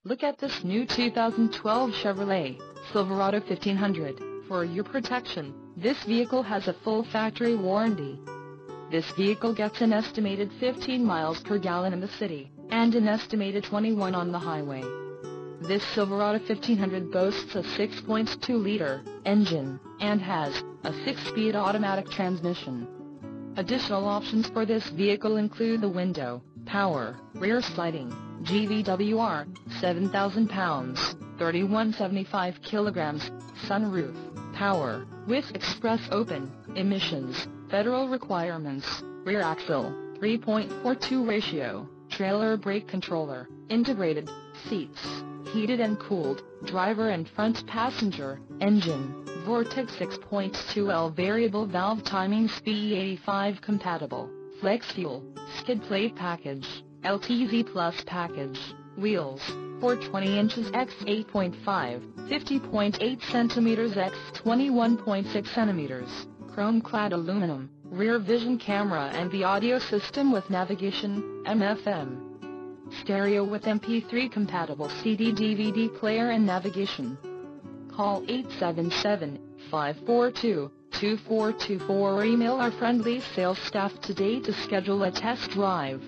Look at this new 2012 Chevrolet Silverado 1500. For your protection, this vehicle has a full factory warranty. This vehicle gets an estimated 15 miles per gallon in the city, and an estimated 21 on the highway. This Silverado 1500 boasts a 6.2-liter engine, and has a 6-speed automatic transmission. Additional options for this vehicle include the window power, rear sliding, GVWR, 7,000 pounds, 3175 kilograms, sunroof, power, with express open, emissions, federal requirements, rear axle, 3.42 ratio, trailer brake controller, integrated seats, heated and cooled, driver and front passenger, engine, Vortex 6.2L variable valve timing SPE85 compatible, flex fuel, skid plate package, LTZ Plus package, wheels, 420 inches x 8.5, 50.8 cm x 21.6 cm, chrome-clad aluminum, rear vision camera and the audio system with navigation, AM/FM. Stereo with MP3 compatible CD/DVD player and navigation. Call 877-542-2424 or email our friendly sales staff today to schedule a test drive.